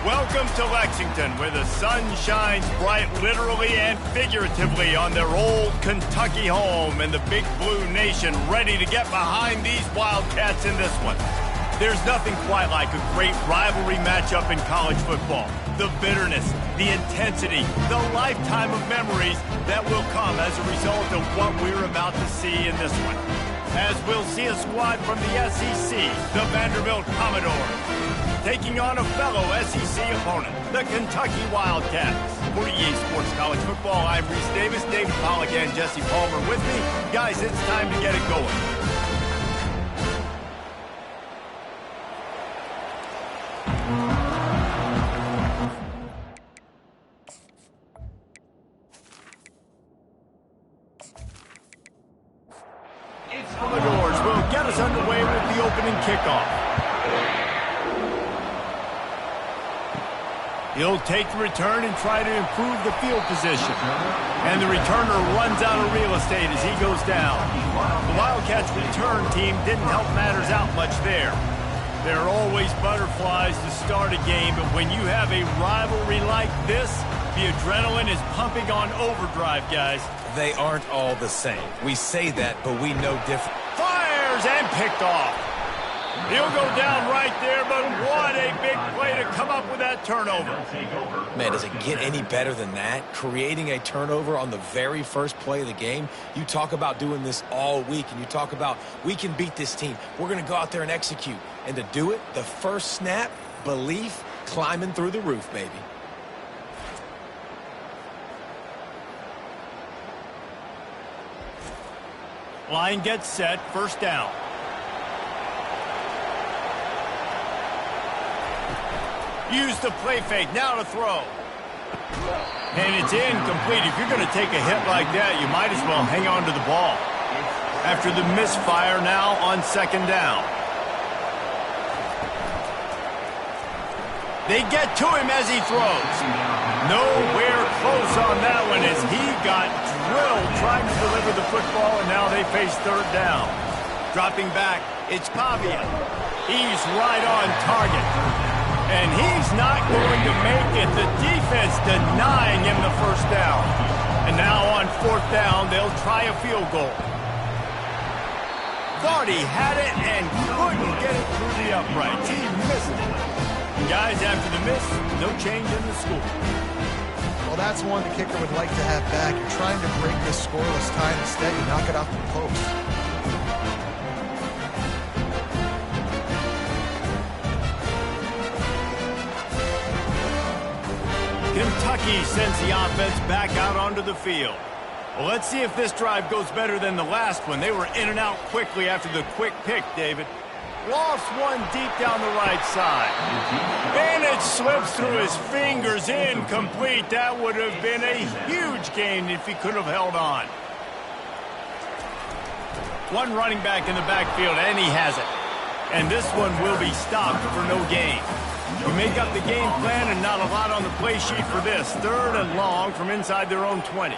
Welcome to Lexington, where the sun shines bright literally and figuratively on their old Kentucky home, and the Big Blue Nation ready to get behind these Wildcats in this one. There's nothing quite like a great rivalry matchup in college football. The bitterness, the intensity, the lifetime of memories that will come as a result of what we're about to see in this one. As we'll see a squad from the SEC, the Vanderbilt Commodores, taking on a fellow SEC opponent, the Kentucky Wildcats. For EA Sports College Football, I'm Reese Davis, David Pollack, and Jesse Palmer with me. Guys, it's time to get it going. Commodores will get us underway with the opening kickoff. He'll take the return and try to improve the field position. And the returner runs out of real estate as he goes down. The Wildcats' return team didn't help matters out much there. There are always butterflies to start a game, but when you have a rivalry like this, the adrenaline is pumping on overdrive, guys. They aren't all the same. We say that, but we know different. Fires and picked off. He'll go down right there, but what a big play to come up with that turnover. Man, does it get any better than that? Creating a turnover on the very first play of the game. You talk about doing this all week, and you talk about, we can beat this team. We're going to go out there and execute. And to do it, the first snap, belief, climbing through the roof, baby. Line gets set, first down. Use the play fake, now to throw. And it's incomplete. If you're going to take a hit like that, you might as well hang on to the ball. After the misfire, now on second down. They get to him as he throws. Nowhere close on that one as he got drilled trying to deliver the football, and now they face third down. Dropping back, it's Pavia. He's right on target. And he's not going to make it. The defense denying him the first down. And now on fourth down, they'll try a field goal. Thought he had it and couldn't get it through the uprights. He missed it. And guys, after the miss, no change in the score. Well, that's one the kicker would like to have back. You're trying to break this scoreless tie. Instead, you knock it off the post. Kentucky sends the offense back out onto the field. Well, let's see if this drive goes better than the last one. They were in and out quickly after the quick pick, David. Lost one deep down the right side. And it slips through his fingers, incomplete. That would have been a huge gain if he could have held on. One running back in the backfield, and he has it. And this one will be stopped for no gain. You make up the game plan and not a lot on the play sheet for this. Third and long from inside their own 20.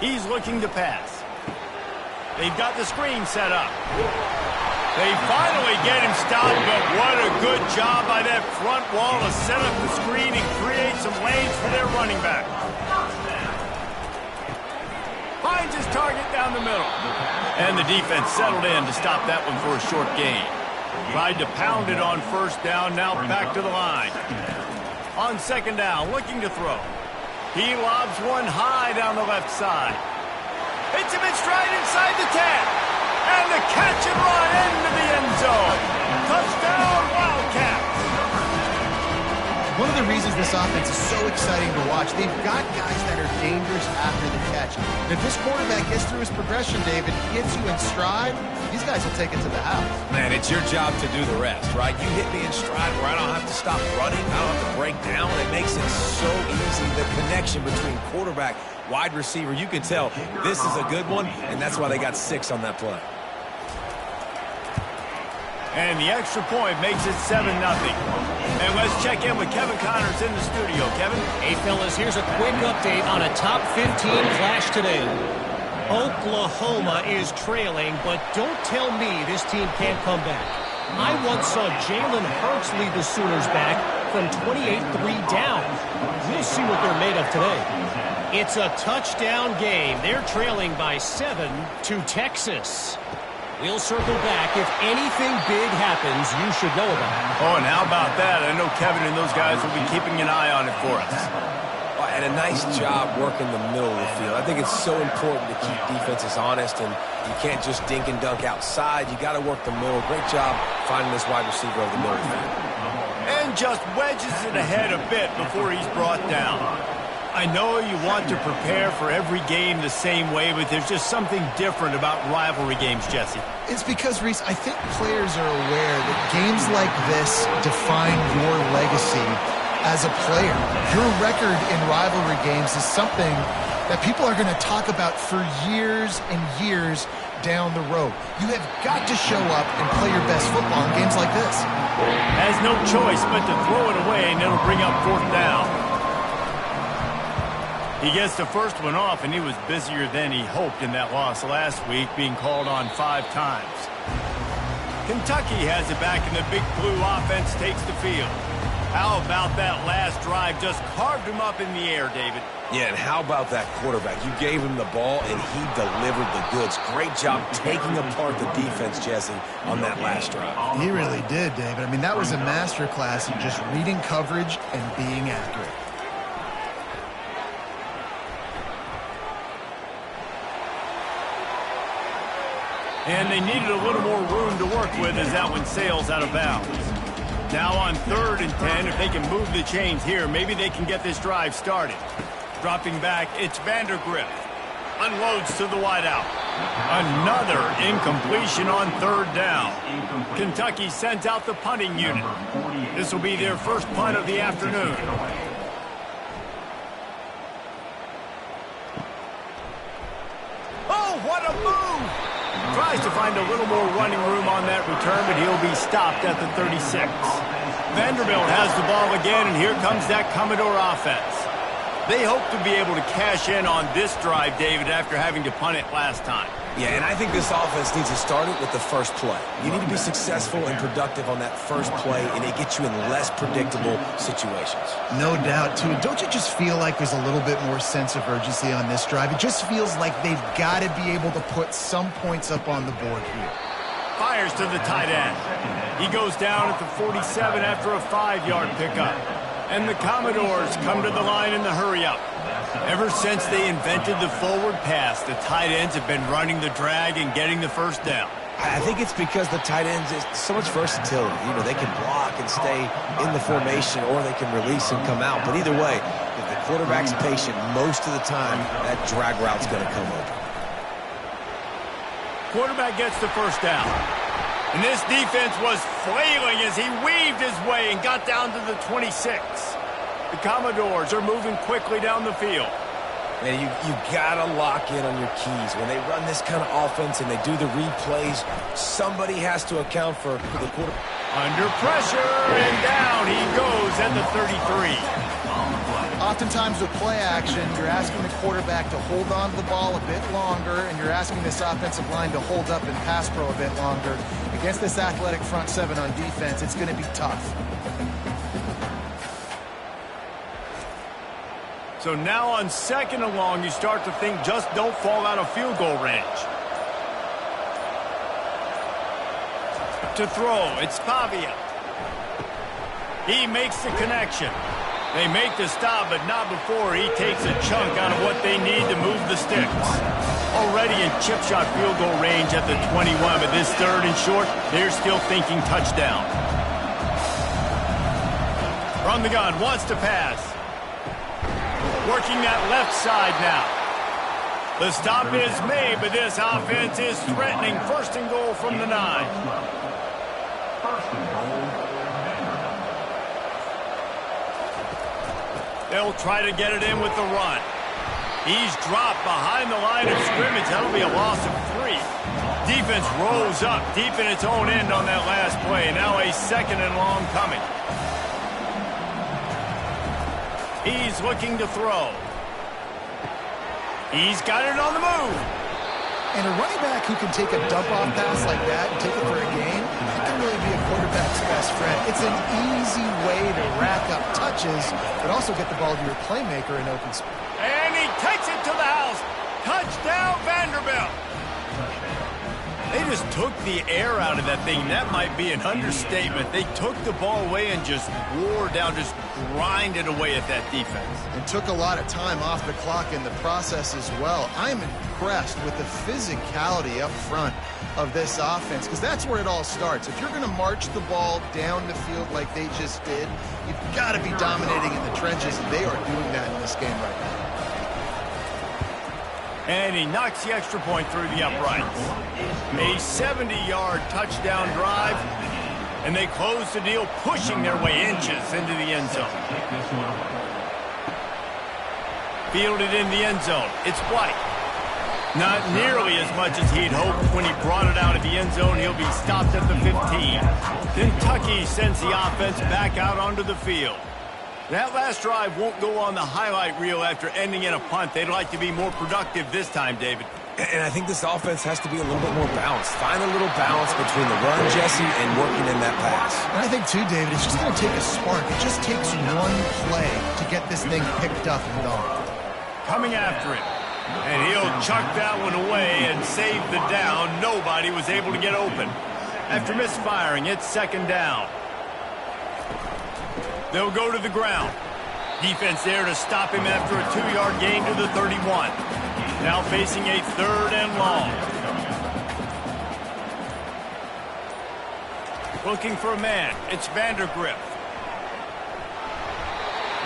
He's looking to pass. They've got the screen set up. They finally get him stopped, but what a good job by that front wall to set up the screen and create some lanes for their running back. Finds his target down the middle. And the defense settled in to stop that one for a short gain. Tried to pound it on first down, now back to the line. On second down, looking to throw. He lobs one high down the left side. Hits him in stride inside the 10. And the catch and run into the end zone. Touchdown, Wildcats. One of the reasons this offense is so exciting to watch, they've got guys that are dangerous after the catch. And if this quarterback gets through his progression, David, gets you in stride, these guys will take it to the house. Man, it's your job to do the rest, right? You hit me in stride where I don't have to stop running. I don't have to break down. It makes it so easy. The connection between quarterback, wide receiver, you can tell this is a good one, and that's why they got 6 on that play. And the extra point makes it 7-0. And let's check in with Kevin Connors in the studio. Kevin? Hey, fellas, here's a quick update on a top 15 clash today. Oklahoma is trailing, but don't tell me this team can't come back. I once saw Jalen Hurts lead the Sooners back them 28-3 down. We'll see what they're made of today. It's a touchdown game. They're trailing by 7 to Texas. We'll circle back. If anything big happens, you should know about it. Oh, and how about that? I know Kevin and those guys will be keeping an eye on it for us. And a nice job working the middle of the field. I think it's so important to keep defenses honest, and you can't just dink and dunk outside. You got to work the middle. Great job finding this wide receiver over the middle of the field. And just wedges it ahead a bit before he's brought down. I know you want to prepare for every game the same way, but there's just something different about rivalry games, Jesse. It's because, Reese, I think players are aware that games like this define your legacy as a player. Your record in rivalry games is something that people are going to talk about for years and years down the road. You have got to show up and play your best football in games like this. Has no choice but to throw it away, and it'll bring up 4th down. He gets the first one off, and he was busier than he hoped in that loss last week, being called on 5 times. Kentucky has it back, and the Big Blue offense takes the field. How about that last drive? Just carved him up in the air, David. Yeah, and how about that quarterback? You gave him the ball, and he delivered the goods. Great job taking apart the defense, Jesse, on that last drive. He really did, David. I mean, that was a masterclass in just reading coverage and being accurate. And they needed a little more room to work with as that one sails out of bounds. Now on 3rd and 10, if they can move the chains here, maybe they can get this drive started. Dropping back, it's Vanderbilt. Unloads to the wideout. Another incompletion on 3rd down. Kentucky sends out the punting unit. This will be their first punt of the afternoon. Oh, what a move! Tries to find a little more running room on that return, but he'll be stopped at the 36. Vanderbilt has the ball again, and here comes that Commodore offense. They hope to be able to cash in on this drive, David, after having to punt it last time. Yeah, and I think this offense needs to start it with the first play. You need to be successful and productive on that first play, and it gets you in less predictable situations. No doubt, too. Don't you just feel like there's a little bit more sense of urgency on this drive? It just feels like they've got to be able to put some points up on the board here. Fires to the tight end. He goes down at the 47 after a 5-yard pickup. And the Commodores come to the line in the hurry-up. Ever since they invented the forward pass, the tight ends have been running the drag and getting the first down. I think it's because the tight ends is so much versatility. You know, they can block and stay in the formation, or they can release and come out. But either way, if the quarterback's patient, most of the time, that drag route's going to come open. Quarterback gets the first down. And this defense was flailing as he weaved his way and got down to the 26. The Commodores are moving quickly down the field. Man, you got to lock in on your keys. When they run this kind of offense and they do the replays, somebody has to account for the quarterback. Under pressure, and down he goes at the 33. Oftentimes with play action, you're asking the quarterback to hold on to the ball a bit longer, and you're asking this offensive line to hold up and pass pro a bit longer. Against this athletic front 7 on defense, it's going to be tough. So now on 2nd and long, you start to think just don't fall out of field goal range. To throw, it's Pavia. He makes the connection. They make the stop, but not before he takes a chunk out of what they need to move the sticks. Already in chip shot field goal range at the 21, but this 3rd and short, they're still thinking touchdown. From the gun, wants to pass. Working that left side now. The stop is made, but this offense is threatening 1st and goal from the 9. They'll try to get it in with the run. He's dropped behind the line of scrimmage. That'll be a loss of 3. Defense rose up deep in its own end on that last play. Now a 2nd and long coming. He's looking to throw. He's got it on the move. And a running back who can take a dump-off pass like that and take it for a gain, that can really be a quarterback's best friend. It's an easy way to rack up touches, but also get the ball to your playmaker in open space. And he takes it to the house. Touchdown, Vanderbilt. They just took the air out of that thing. That might be an understatement. They took the ball away and just wore down, just grinded away at that defense. And took a lot of time off the clock in the process as well. I'm impressed with the physicality up front of this offense, because that's where it all starts. If you're going to march the ball down the field like they just did, you've got to be dominating in the trenches, and they are doing that in this game right now. And he knocks the extra point through the uprights. A 70-yard touchdown drive, and they close the deal, pushing their way inches into the end zone. Fielded in the end zone. It's White. Not nearly as much as he'd hoped. When he brought it out of the end zone, he'll be stopped at the 15. Kentucky sends the offense back out onto the field. That last drive won't go on the highlight reel after ending in a punt. They'd like to be more productive this time, David. And I think this offense has to be a little bit more balanced. Find a little balance between the run, Jesse, and working in that pass. And I think, too, David, it's just going to take a spark. It just takes one play to get this thing picked up and going. Coming after it. And he'll chuck that one away and save the down. Nobody was able to get open. After misfiring, it's second down. They'll go to the ground. Defense there to stop him after a 2-yard gain to the 31. Now facing a third and long. Looking for a man. It's Vanderbilt.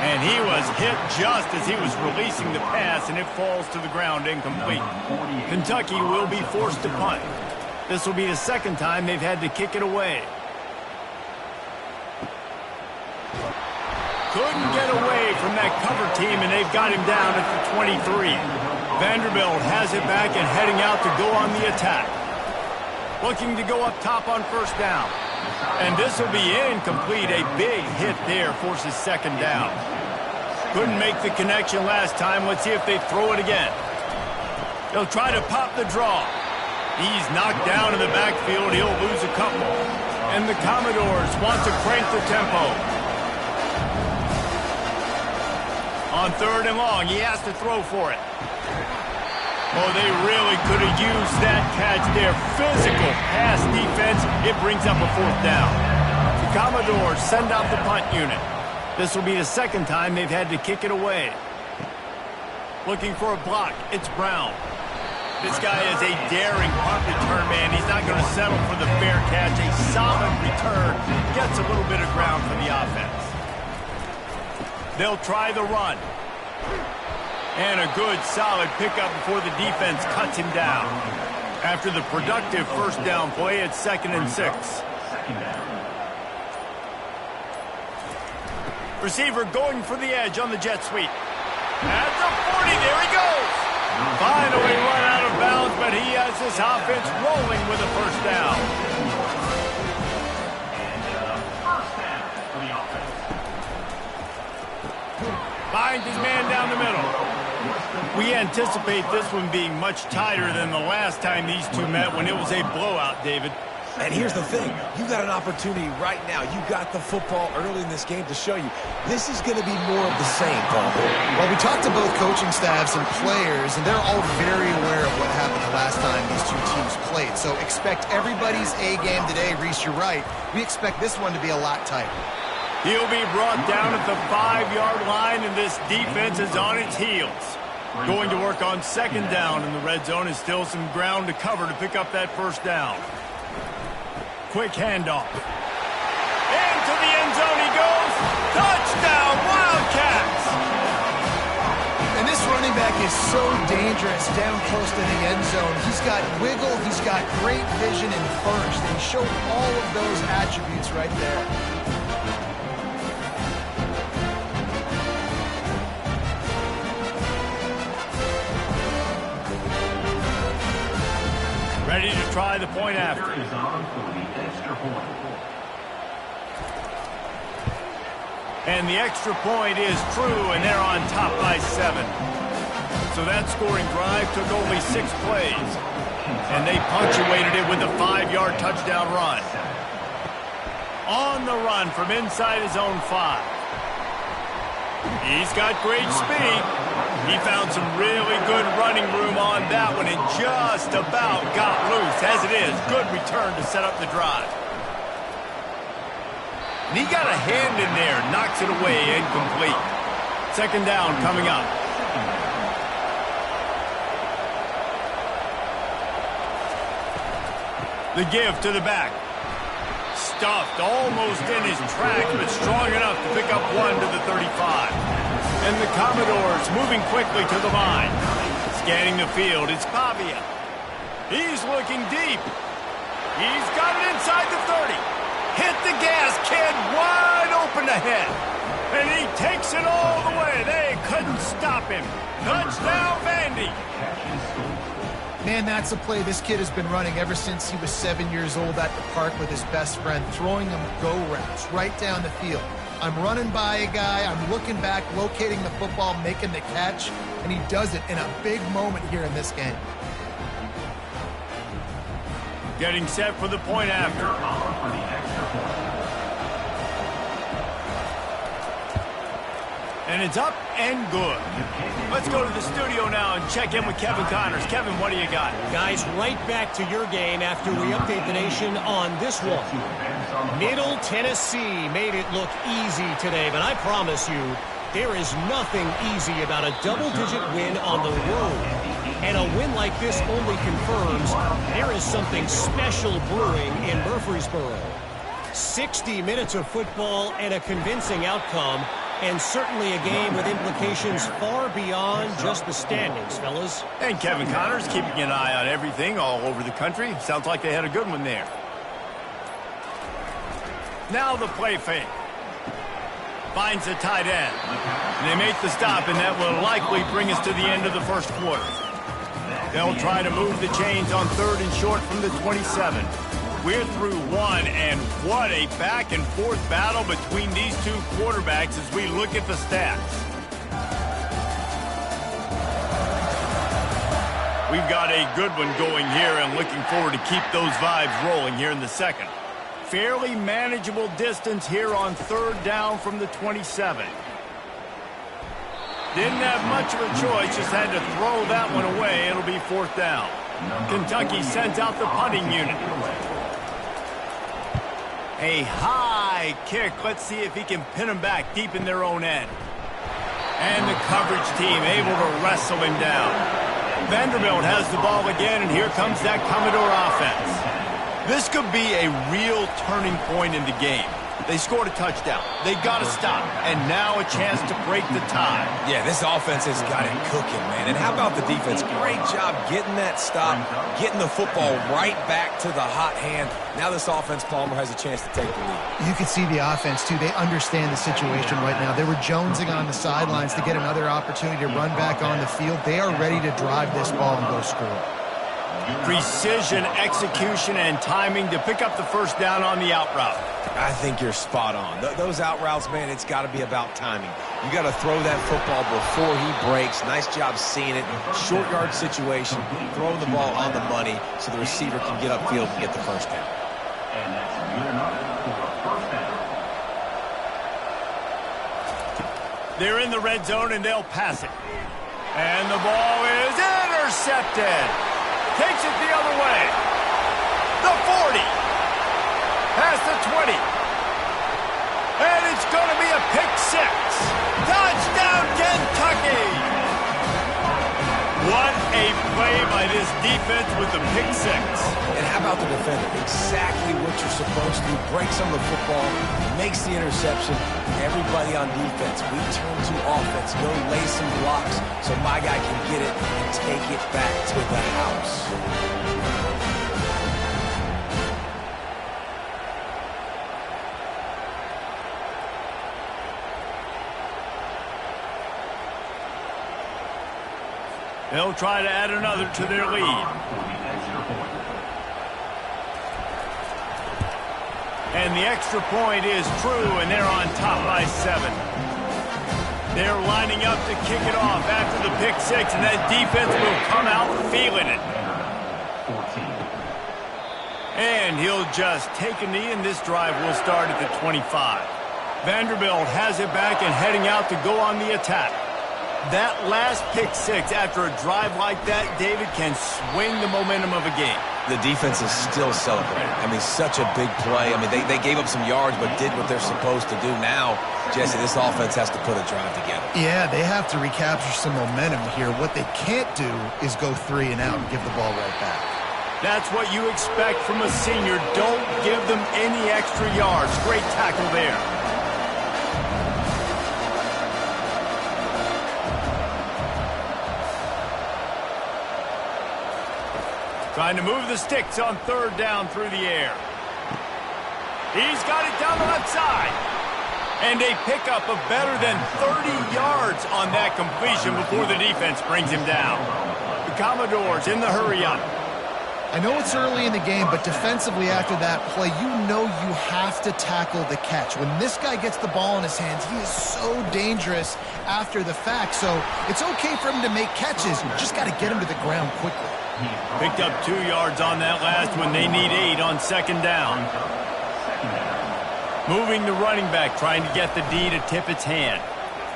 And he was hit just as he was releasing the pass, and it falls to the ground incomplete. Kentucky will be forced to punt. This will be the second time they've had to kick it away. Couldn't get away from that cover team, and they've got him down at the 23. Vanderbilt has it back and heading out to go on the attack. Looking to go up top on first down. And this will be incomplete. A big hit there forces second down. Couldn't make the connection last time. Let's see if they throw it again. They'll try to pop the draw. He's knocked down in the backfield. He'll lose a couple. And the Commodores want to crank the tempo. On third and long, he has to throw for it. Oh, they really could have used that catch there. Physical pass defense. It brings up a fourth down. The Commodores send out the punt unit. This will be the second time they've had to kick it away. Looking for a block. It's Brown. This guy is a daring punt return man. He's not going to settle for the fair catch. A solid return. Gets a little bit of ground for the offense. They'll try the run. And a good, solid pickup before the defense cuts him down. After the productive first down play, it's 2nd and 6. Receiver going for the edge on the jet sweep. At the 40, there he goes. Finally run out of bounds, but he has this offense rolling with a first down. Finds his man down the middle. We anticipate this one being much tighter than the last time these two met when it was a blowout, David. And here's the thing. You got an opportunity right now. You got the football early in this game to show you. This is going to be more of the same, Paul. Well, we talked to both coaching staffs and players, and they're all very aware of what happened the last time these two teams played. So expect everybody's A game today. Reese, you're right. We expect this one to be a lot tighter. He'll be brought down at the 5-yard line, and this defense is on its heels. Going to work on second down in the red zone, and still some ground to cover to pick up that first down. Quick handoff. Into the end zone he goes. Touchdown, Wildcats! And this running back is so dangerous down close to the end zone. He's got wiggle, he's got great vision in first, and he showed all of those attributes right there. Ready to try the point after. And the extra point is true, and they're on top by 7. So that scoring drive took only 6 plays. And they punctuated it with a 5-yard touchdown run. On the run from inside his own 5. He's got great speed. He found some really good running room on that one and just about got loose. As it is, good return to set up the drive. And he got a hand in there, knocks it away, incomplete. Second down coming up. The give to the back. Stuffed almost in his track, but strong enough to pick up 1 to the 35. And the Commodores moving quickly to the line. Scanning the field, it's Pavia. He's looking deep. He's got it inside the 30. Hit the gas, kid, wide open ahead. And he takes it all the way. They couldn't stop him. Touchdown, Vandy. Man, that's a play this kid has been running ever since he was 7 years old at the park with his best friend, throwing him go routes right down the field. I'm running by a guy, I'm looking back, locating the football, making the catch, and he does it in a big moment here in this game. Getting set for the point after. And it's up and good. Let's go to the studio now and check in with Kevin Connors. Kevin, what do you got? Guys, right back to your game after we update the nation on this one. Middle Tennessee made it look easy today, but I promise you, there is nothing easy about a double-digit win on the road. And a win like this only confirms there is something special brewing in Murfreesboro. 60 minutes of football and a convincing outcome, and certainly a game with implications far beyond just the standings, fellas. And Kevin Connors keeping an eye on everything all over the country. Sounds like they had a good one there. Now the play fake. Finds the tight end. And they make the stop, and that will likely bring us to the end of the first quarter. They'll try to move the chains on 3rd and short from the 27. We're through one, and what a back-and-forth battle between these two quarterbacks as we look at the stats. We've got a good one going here and looking forward to keep those vibes rolling here in the second. Fairly manageable distance here on 3rd down from the 27. Didn't have much of a choice, just had to throw that one away. It'll be 4th down. Kentucky sends out the punting unit. A high kick. Let's see if he can pin them back deep in their own end. And the coverage team able to wrestle him down. Vanderbilt has the ball again, and here comes that Commodore offense. This could be a real turning point in the game. They scored a touchdown. They got to stop. And now a chance to break the tie. Yeah, this offense has got it cooking, man. And how about the defense? Great job getting that stop, getting the football right back to the hot hand. Now this offense, Palmer, has a chance to take the lead. You can see the offense, too. They understand the situation right now. They were jonesing on the sidelines to get another opportunity to run back on the field. They are ready to drive this ball and go score. Precision, execution, and timing to pick up the first down on the out route. I think you're spot on. Those out routes, man, it's got to be about timing. You got to throw that football before he breaks. Nice job seeing it. Short yard situation, throwing the ball on the money so the receiver can get upfield and get the first down. They're in the red zone, and they'll pass it. And the ball is intercepted. Takes it the other way. The 40. Past the 20. And it's going to be a pick 6. Touchdown, Kentucky. What a play by this defense with the pick 6. And how about the defender? Exactly what you're supposed to do. Breaks on the football, makes the interception. Everybody on defense, we turn to offense. Go lay some blocks so my guy can get it and take it back to the house. They'll try to add another to their lead. And the extra point is true, and they're on top by 7. They're lining up to kick it off after the pick six, and that defense will come out feeling it. And he'll just take a knee, and this drive will start at the 25. Vanderbilt has it back and heading out to go on the attack. That last pick six after a drive like that, David, can swing the momentum of a game. The defense is still celebrating. I mean, such a big play. I mean, they gave up some yards but did what they're supposed to do. Now, Jesse, this offense has to put a drive together. Yeah, they have to recapture some momentum here. What they can't do is go 3 and out and give the ball right back. That's what you expect from a senior. Don't give them any extra yards. Great tackle there. Trying to move the sticks on third down through the air. He's got it down the left side. And a pickup of better than 30 yards on that completion before the defense brings him down. The Commodores in the hurry up. I know it's early in the game, but defensively after that play, you know you have to tackle the catch. When this guy gets the ball in his hands, he is so dangerous after the fact. So it's okay for him to make catches. You just got to get him to the ground quickly. Picked up 2 yards on that last one. They need 8 on second down. Moving the running back, trying to get the D to tip its hand.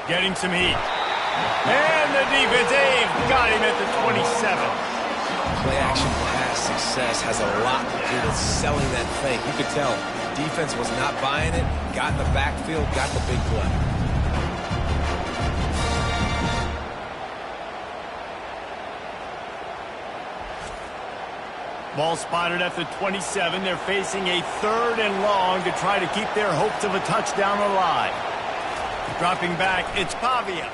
Getting some heat. And the defense, they've got him at the 27. Play action pass success has a lot to do with selling that fake. You could tell defense was not buying it, got in the backfield, got the big play. Ball spotted at the 27. They're facing a 3rd and long to try to keep their hopes of a touchdown alive. Dropping back, it's Pavia.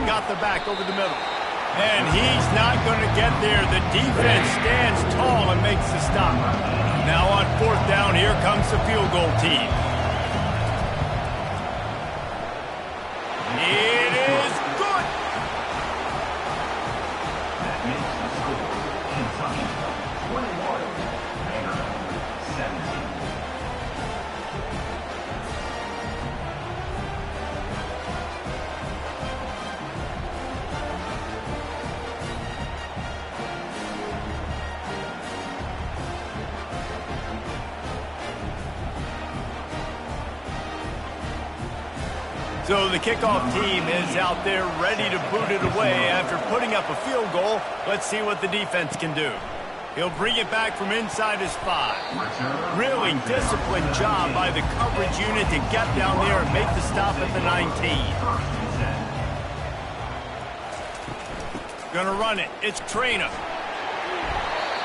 Got the back over the middle. And he's not going to get there. The defense stands tall and makes the stop. Now on 4th down, here comes the field goal team. It is good. So the kickoff team is out there ready to boot it away after putting up a field goal. Let's see what the defense can do. He'll bring it back from inside his 5. Really disciplined job by the coverage unit to get down there and make the stop at the 19. Gonna run it. It's Trainer.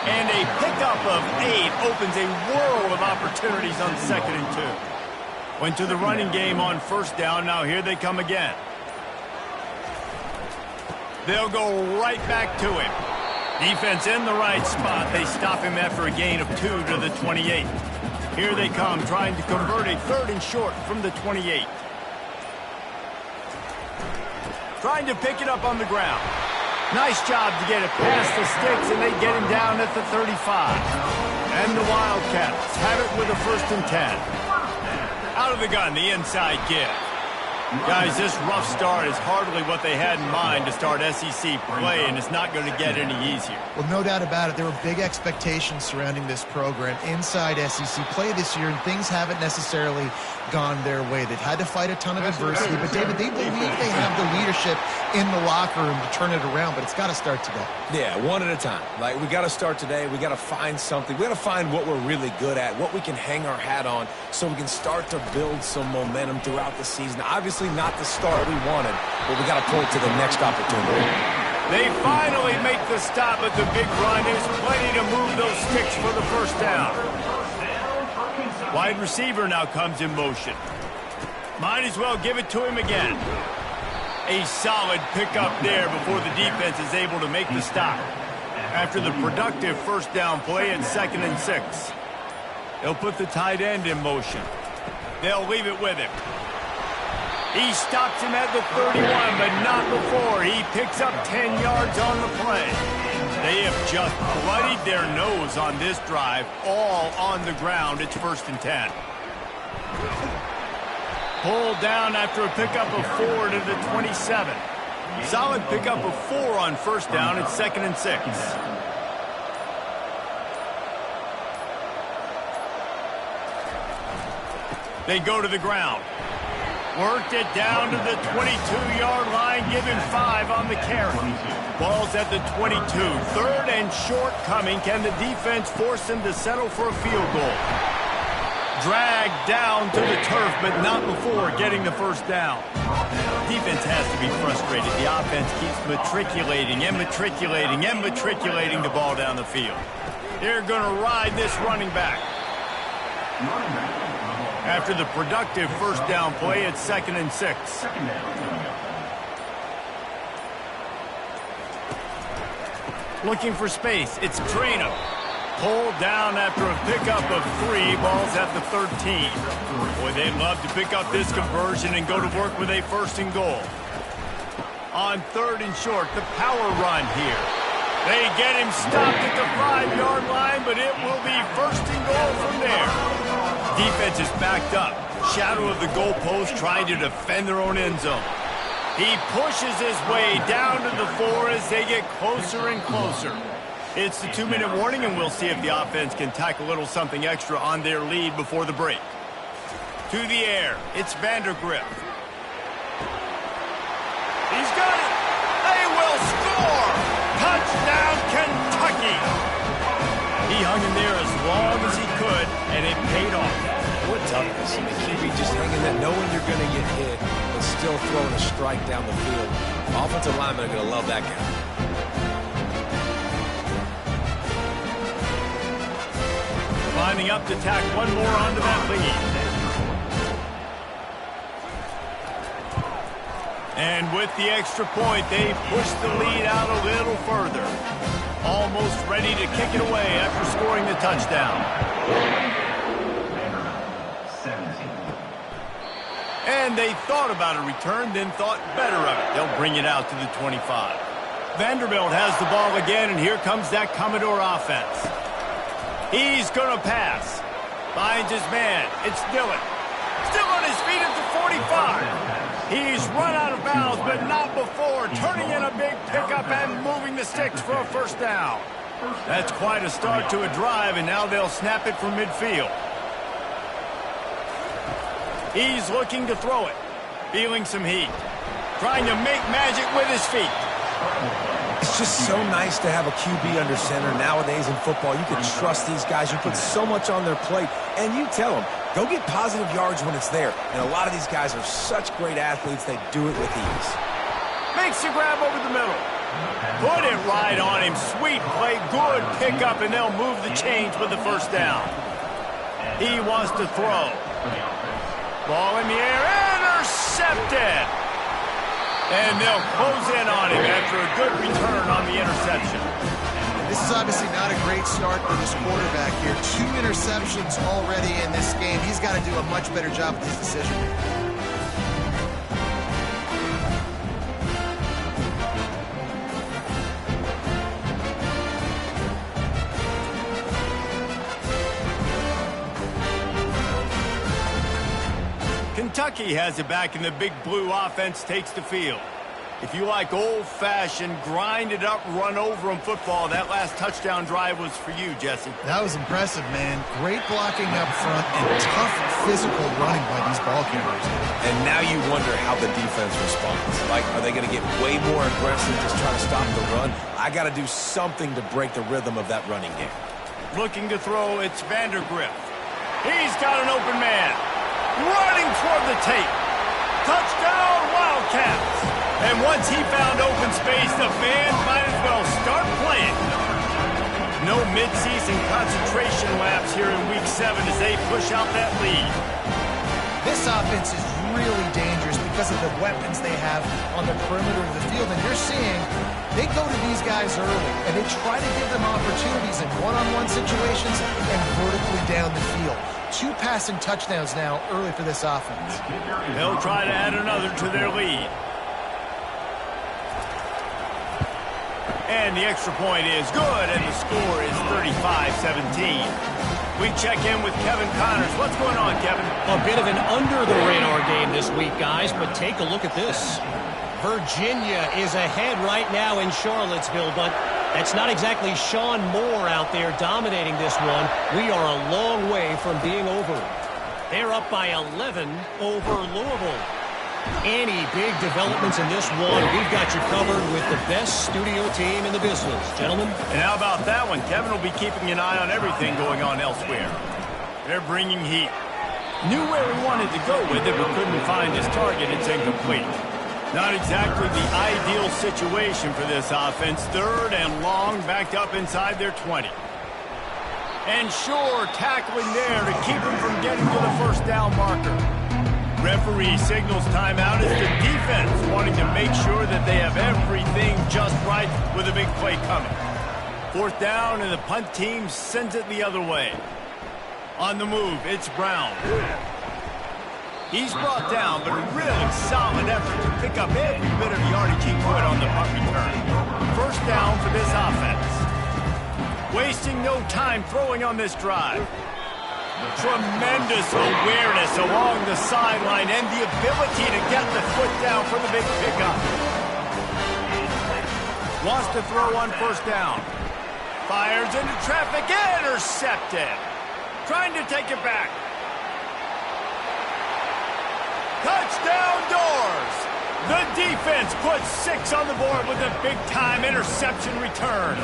And a pickup of 8 opens a world of opportunities on 2nd and 2. Went to the running game on 1st down. Now here they come again. They'll go right back to him. Defense in the right spot. They stop him after a gain of 2 to the 28. Here they come, trying to convert a 3rd and short from the 28. Trying to pick it up on the ground. Nice job to get it past the sticks, and they get him down at the 35. And the Wildcats have it with a 1st and 10. Out of the gun, the inside give. Guys, this rough start is hardly what they had in mind to start SEC play, and it's not going to get any easier. Well, no doubt about it. There were big expectations surrounding this program inside SEC play this year, and things haven't necessarily gone their way. They've had to fight a ton of adversity, but, David, they believe they have the leadership in the locker room to turn it around, but it's got to start today. Yeah, one at a time. Like, we got to start today. We got to find something. We got to find what we're really good at, what we can hang our hat on, so we can start to build some momentum throughout the season. Obviously not the start we wanted, but we got to pull it to the next opportunity. They finally make the stop at the big run. There's plenty to move those sticks for the 1st down. Wide receiver now comes in motion. Might as well give it to him again. A solid pickup there before the defense is able to make the stop. After the productive 1st down play at 2nd and 6. They'll put the tight end in motion. They'll leave it with him. He stops him at the 31, but not before. He picks up 10 yards on the play. They have just bloodied their nose on this drive, all on the ground. It's 1st and 10. Pulled down after a pickup of 4 to the 27. Solid pickup of 4 on first down. It's 2nd and 6. They go to the ground. Worked it down to the 22-yard line. Give him 5 on the carry. Ball's at the 22. 3rd and short coming. Can the defense force him to settle for a field goal? Dragged down to the turf, but not before getting the first down. Defense has to be frustrated. The offense keeps matriculating and matriculating and matriculating the ball down the field. They're going to ride this running back. After the productive first down play, it's 2nd and 6. Looking for space. It's Drano. Pulled down after a pickup of 3. Ball's at the 13. Boy, they'd love to pick up this conversion and go to work with a 1st and goal. On 3rd and short, the power run here. They get him stopped at the 5-yard line, but it will be 1st and goal from there. Defense is backed up. Shadow of the goalpost trying to defend their own end zone. He pushes his way down to the 4 as they get closer and closer. It's the 2-minute warning, and we'll see if the offense can tack a little something extra on their lead before the break. To the air, it's Vanderbilt. He's got it. They will score. Touchdown, Kentucky. He hung in there as long as he could, and it paid off. What toughness. I mean, QB just hanging there, knowing you're going to get hit, but still throwing a strike down the field. Offensive linemen are going to love that guy. Lining up to tack one more onto that lead. And with the extra point, they push the lead out a little further. Almost ready to kick it away after scoring the touchdown. And they thought about a return, then thought better of it. They'll bring it out to the 25. Vanderbilt has the ball again, and here comes that Commodore offense. He's going to pass. Finds his man. It's Dillon. Still on his feet at the 45. He's run out of bounds, but not before. Turning in a big pickup and moving the sticks for a 1st down. That's quite a start to a drive, and now they'll snap it from midfield. He's looking to throw it. Feeling some heat. Trying to make magic with his feet. It's just so nice to have a QB under center. Nowadays in football, you can trust these guys. You put so much on their plate, and you tell them, go get positive yards when it's there. And a lot of these guys are such great athletes, they do it with ease. Makes the grab over the middle. Put it right on him. Sweet play, good pickup, and they'll move the chains with the 1st down. He wants to throw. Ball in the air, intercepted. And they'll close in on him after a good return on the interception. This is obviously not a great start for this quarterback here. 2 interceptions already in this game. He's got to do a much better job with his decision. Kentucky has it back, and the big blue offense takes the field. If you like old-fashioned, grinded-up, run-over-'em football, that last touchdown drive was for you, Jesse. That was impressive, man. Great blocking up front and tough physical running by these ball carriers. And now you wonder how the defense responds. Like, are they going to get way more aggressive, just try to stop the run? I got to do something to break the rhythm of that running game. Looking to throw, it's Vanderbilt. He's got an open man. Running toward the tape. Touchdown, Wildcats. And once he found open space, the fans might as well start playing. No midseason concentration laps here in Week 7 as they push out that lead. This offense is really dangerous because of the weapons they have on the perimeter of the field. And you're seeing they go to these guys early, and they try to give them opportunities in one-on-one situations and vertically down the field. 2 passing touchdowns now early for this offense. They'll try to add another to their lead. And the extra point is good, and the score is 35-17. We check in with Kevin Connors. What's going on, Kevin? A bit of an under-the-radar game this week, guys, but take a look at this. Virginia is ahead right now in Charlottesville, but that's not exactly Sean Moore out there dominating this one. We are a long way from being over. They're up by 11 over Louisville. Any big developments in this one, we've got you covered with the best studio team in the business, gentlemen. And how about that one? Kevin will be keeping an eye on everything going on elsewhere. They're bringing heat. Knew where he wanted to go with it, but couldn't find his target. It's incomplete. Not exactly the ideal situation for this offense. 3rd and long, backed up inside their 20. And Shore tackling there to keep him from getting to the first down marker. Referee signals timeout as the defense wanting to make sure that they have everything just right with a big play coming. 4th down, and the punt team sends it the other way. On the move, it's Brown. He's brought down, but a really solid effort to pick up every bit of yardage he could on the punt return. 1st down for this offense. Wasting no time throwing on this drive. Tremendous awareness along the sideline and the ability to get the foot down for the big pickup. Wants to throw on 1st down. Fires into traffic, intercepted. Trying to take it back. Touchdown Doors! The defense puts 6 on the board with a big-time interception return.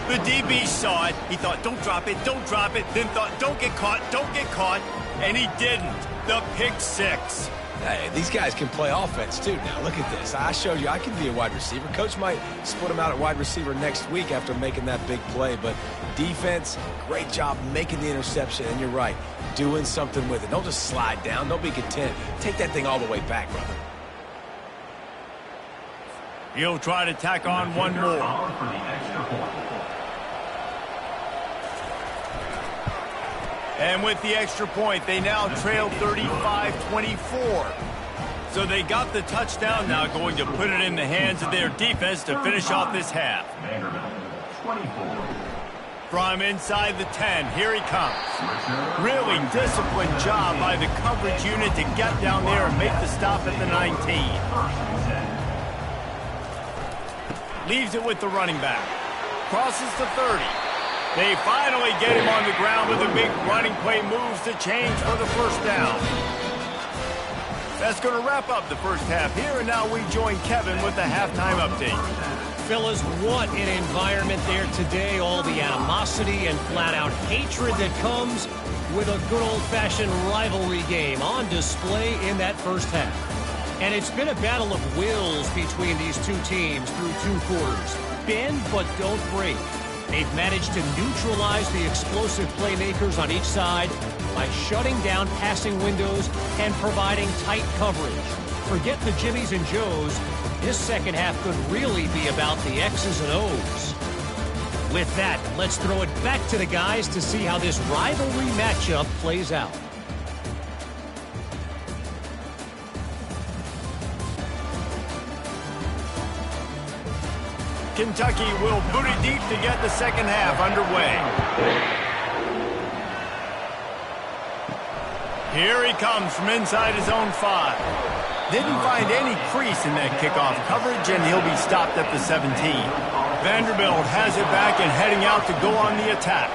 The DB saw it. He thought, don't drop it, then thought, don't get caught, and he didn't. The pick 6. Hey, these guys can play offense, too. Now, look at this. I showed you I can be a wide receiver. Coach might split him out at wide receiver next week after making that big play, but defense, great job making the interception, and you're right, doing something with it. Don't just slide down. Don't be content. Take that thing all the way back, brother. He'll try to tack on one more. And with the extra point, they now trail 35-24. So they got the touchdown, now going to put it in the hands of their defense to finish off this half. From inside the 10, here he comes. Really disciplined job by the coverage unit to get down there and make the stop at the 19. Leaves it with the running back. Crosses to 30. They finally get him on the ground with a big running play, moves to change for the 1st down. That's going to wrap up the first half here, and now we join Kevin with the halftime update. Fellas, what an environment there today. All the animosity and flat-out hatred that comes with a good old-fashioned rivalry game on display in that first half. And it's been a battle of wills between these two teams through 2 quarters. Bend but don't break. They've managed to neutralize the explosive playmakers on each side by shutting down passing windows and providing tight coverage. Forget the Jimmies and Joes. This second half could really be about the X's and O's. With that, let's throw it back to the guys to see how this rivalry matchup plays out. Kentucky will boot it deep to get the second half underway. Here he comes from inside his own 5. Didn't find any crease in that kickoff coverage, and he'll be stopped at the 17. Vanderbilt has it back and heading out to go on the attack.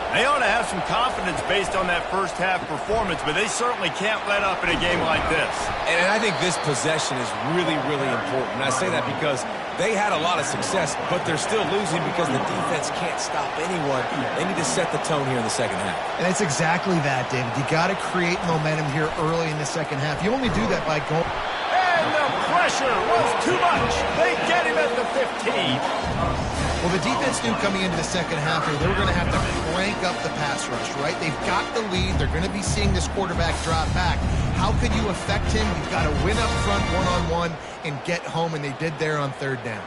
They ought to have some confidence based on that first half performance, but they certainly can't let up in a game like this. And I think this possession is really, really important. And I say that because they had a lot of success, but they're still losing because the defense can't stop anyone. They need to set the tone here in the second half. And it's exactly that, David. You got to create momentum here early in the second half. You only do that by going. And the pressure was too much. They get him at the 15. Well, the defense knew coming into the second half here, they were going to have to crank up the pass rush, right? They've got the lead. They're going to be seeing this quarterback drop back. How could you affect him? You've got to win up front one-on-one and get home, and they did there on 3rd down.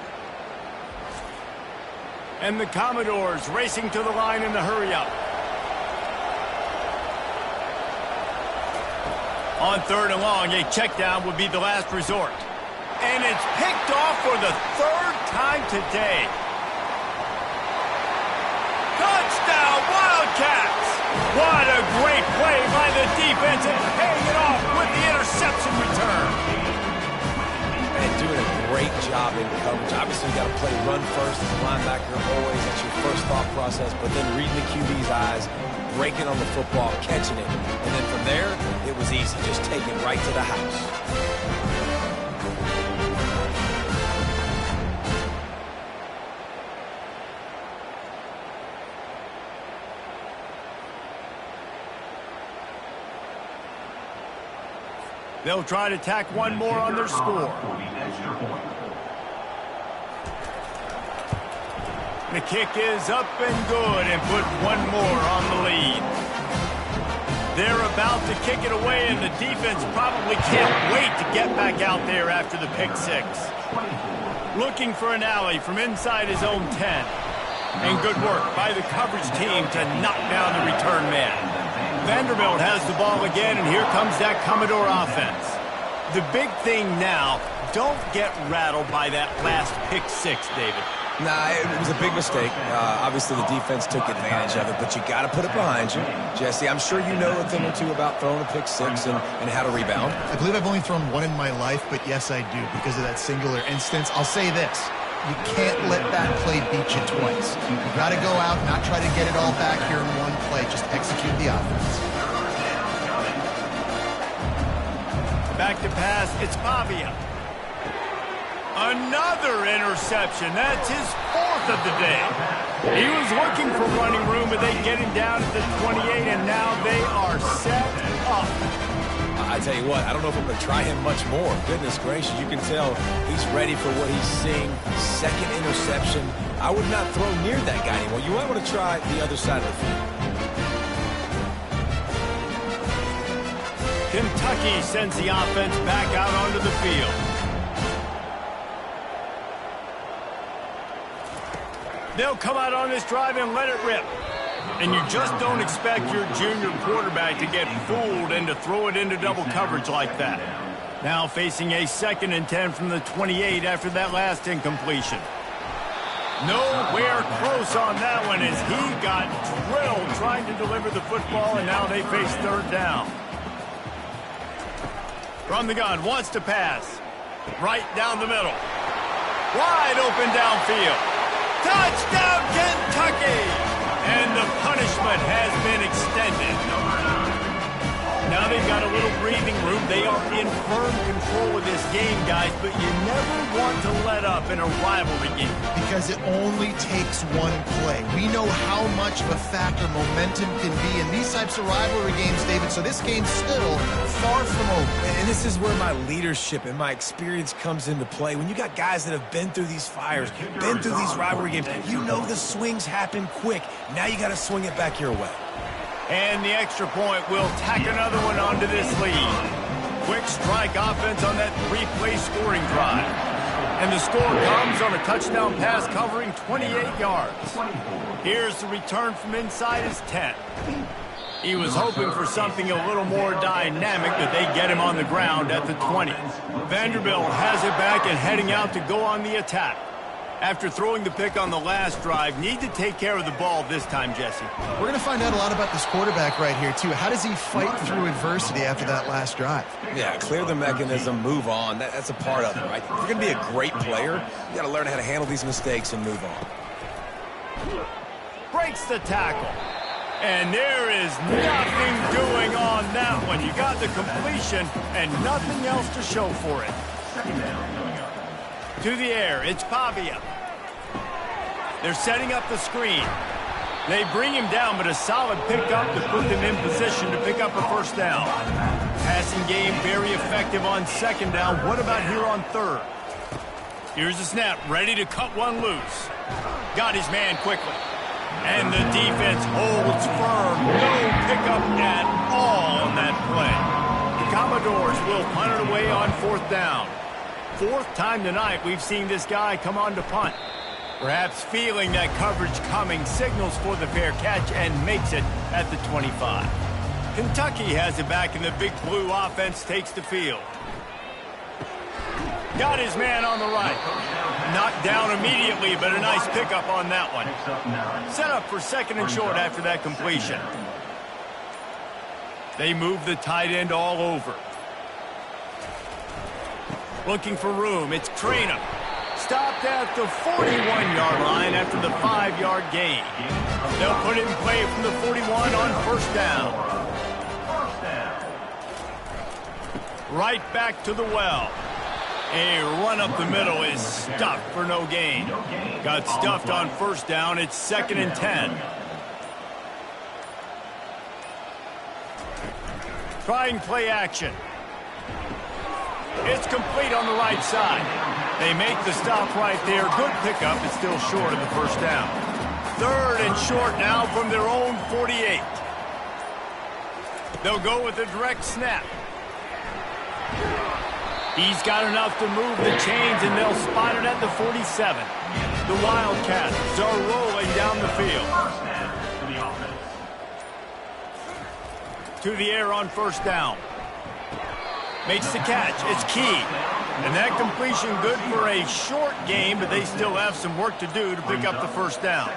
And the Commodores racing to the line in the hurry-up. On 3rd and long, a check down would be the last resort. And it's picked off for the 3rd time today. Touchdown, Wildcats! play by the defense and paying it off with the interception return. And doing a great job in coverage. Obviously, you got to play run first as a linebacker always. That's your first thought process. But then reading the QB's eyes, breaking on the football, catching it. And then from there, it was easy. Just take it right to the house. They'll try to tack one more on their score. The kick is up and good and put one more on the lead. They're about to kick it away, and the defense probably can't wait to get back out there after the pick six. Looking for an alley from inside his own 10. And good work by the coverage team to knock down the return man. Vanderbilt has the ball again, and here comes that Commodore offense. The big thing now, don't get rattled by that last pick six, David. Nah, it was a big mistake. Obviously, the defense took advantage of it, but you got to put it behind you. Jesse, I'm sure you know a thing or two about throwing a pick six and how to rebound. I believe I've only thrown one in my life, but yes, I do, because of that singular instance. I'll say this. You can't let that play beat you twice. You got to go out, not try to get it all back here in one play. Just execute the offense. Back to pass, it's Pavia. Another interception. That's his fourth of the day. He was looking for running room, but they get him down at the 28, and now they are set up. I tell you what, I don't know if I'm going to try him much more. Goodness gracious, you can tell he's ready for what he's seeing. Second interception. I would not throw near that guy anymore. You might want to try the other side of the field. Kentucky sends the offense back out onto the field. They'll come out on this drive and let it rip. And you just don't expect your junior quarterback to get fooled and to throw it into double coverage like that. Now facing a 2nd and 10 from the 28 after that last incompletion. Nowhere close on that one as he got drilled trying to deliver the football, and now they face 3rd down. From the gun, wants to pass. Right down the middle. Wide open downfield. Touchdown, Kentucky! And the punishment has been extended. Now they've got a little breathing room. They are in firm control of this game, guys, but you never want to let up in a rivalry game. Because it only takes one play. We know how much of a factor momentum can be in these types of rivalry games, David, so this game's still far from over. And this is where my leadership and my experience comes into play. When you got guys that have been through these fires, been through these rivalry games, you know the swings happen quick. Now you got to swing it back your way. And the extra point will tack another one onto this lead. Quick strike offense on that 3-play scoring drive. And the score comes on a touchdown pass covering 28 yards. Here's the return from inside his 10. He was hoping for something a little more dynamic, but they get him on the ground at the 20. Vanderbilt has it back and heading out to go on the attack. After throwing the pick on the last drive, need to take care of the ball this time, Jesse. We're going to find out a lot about this quarterback right here, too. How does he fight through adversity after that last drive? Yeah, clear the mechanism, move on. That's a part of it, right? If you're going to be a great player, you got to learn how to handle these mistakes and move on. Breaks the tackle. And there is nothing doing on that one. You got the completion and nothing else to show for it. To the air, it's Pavia. They're setting up the screen. They bring him down, but a solid pickup to put them in position to pick up a 1st down. Passing game very effective on 2nd down. What about here on 3rd? Here's the snap, ready to cut one loose. Got his man quickly. And the defense holds firm. No pickup at all on that play. The Commodores will punt it away on 4th down. 4th time tonight we've seen this guy come on to punt. Perhaps feeling that coverage coming, signals for the fair catch and makes it at the 25. Kentucky has it back and the big blue offense takes the field. Got his man on the right. Knocked down immediately, but a nice pickup on that one. Set up for 2nd and short after that completion. They move the tight end all over. Looking for room. It's Traynham. Stopped at the 41-yard line after the 5-yard gain. They'll put it in play from the 41 on first down. Right back to the well. A run up the middle is stuffed for no gain. Got stuffed on first down. It's 2nd and 10. Trying play action. It's complete on the right side. They make the stop right there. Good pickup. It's still short of the first down. 3rd and short now from their own 48. They'll go with a direct snap. He's got enough to move the chains, and they'll spot it at the 47. The Wildcats are rolling down the field. To the air on first down. Makes the catch. It's key. And that completion good for a short game, but they still have some work to do to pick up the first down.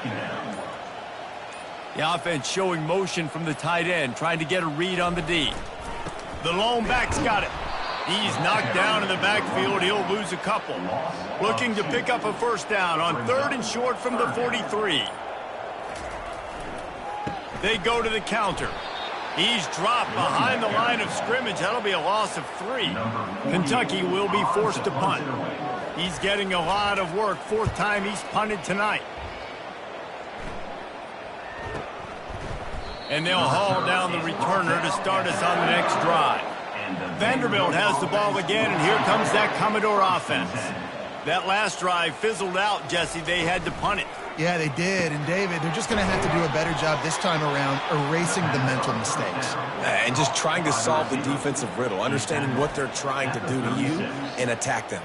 The offense showing motion from the tight end, trying to get a read on the D. The lone back's got it. He's knocked down in the backfield. He'll lose a couple. Looking to pick up a first down on 3rd and short from the 43. They go to the counter. He's dropped behind the line of scrimmage. That'll be a loss of 3. Kentucky will be forced to punt. He's getting a lot of work. 4th time he's punted tonight. And they'll haul down the returner to start us on the next drive. Vanderbilt has the ball again, and here comes that Commodore offense. That last drive fizzled out, Jesse. They had to punt it. Yeah, they did. And, David, they're just going to have to do a better job this time around erasing the mental mistakes. And just trying to solve the defensive riddle, understanding what they're trying to do to you and attack them.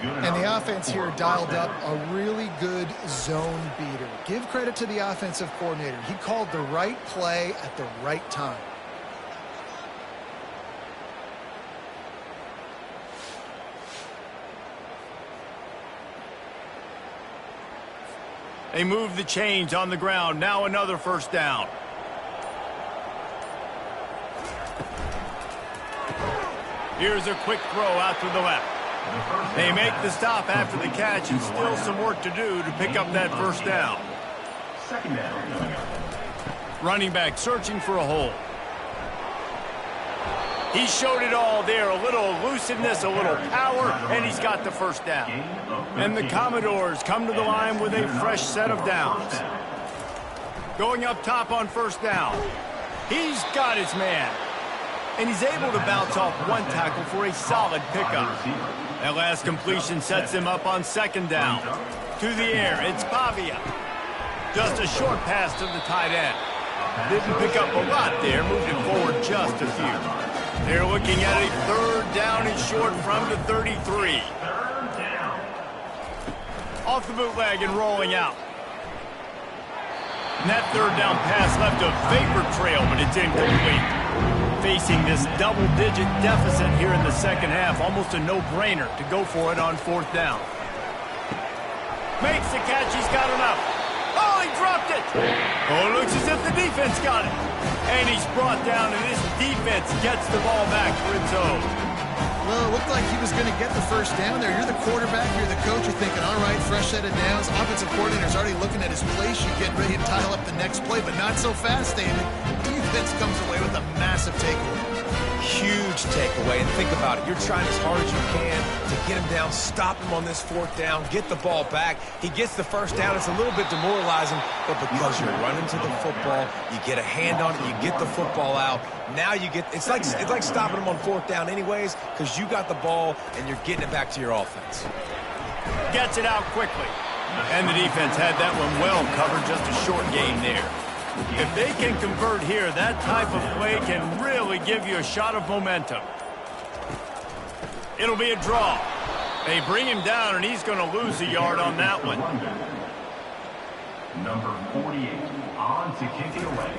And the offense here dialed up a really good zone beater. Give credit to the offensive coordinator. He called the right play at the right time. They move the chains on the ground. Now another first down. Here's a quick throw out to the left. They make the stop after the catch, and still some work to do to pick up that first down. Running back searching for a hole. He showed it all there. A little elusiveness, a little power, and he's got the first down. And the Commodores come to the line with a fresh set of downs. Going up top on first down. He's got his man. And he's able to bounce off one tackle for a solid pickup. That last completion sets him up on 2nd down. To the air, it's Pavia. Just a short pass to the tight end. Didn't pick up a lot there, moved it forward just a few. They're looking at a 3rd down and short from the 33. Off the bootleg and rolling out. And that 3rd down pass left a vapor trail, but it's incomplete. Facing this double-digit deficit here in the second half, almost a no-brainer to go for it on 4th down. Makes the catch, he's got enough. Oh, he dropped it! Oh, it looks as if the defense got it. And he's brought down, and this defense gets the ball back for its own. Well, it looked like he was going to get the first down there. You're the quarterback, you're the coach, you're thinking, all right, fresh set of downs. Offensive coordinator's already looking at his play sheet, getting ready to title up the next play, but not so fast, David. Defense comes away with a massive takeaway. Huge takeaway, and think about it. You're trying as hard as you can to get him down, stop him on this 4th down, get the ball back. He gets the first down. It's a little bit demoralizing, but because you're running to the football, you get a hand on it, you get the football out. Now you get, it's like stopping him on 4th down anyways, because you got the ball and you're getting it back to your offense. Gets it out quickly. And the defense had that one well covered, just a short gain there. If they can convert here, that type of play can really give you a shot of momentum. It'll be a draw. They bring him down, and he's going to lose a yard on that one. Number 48 on to kick it away.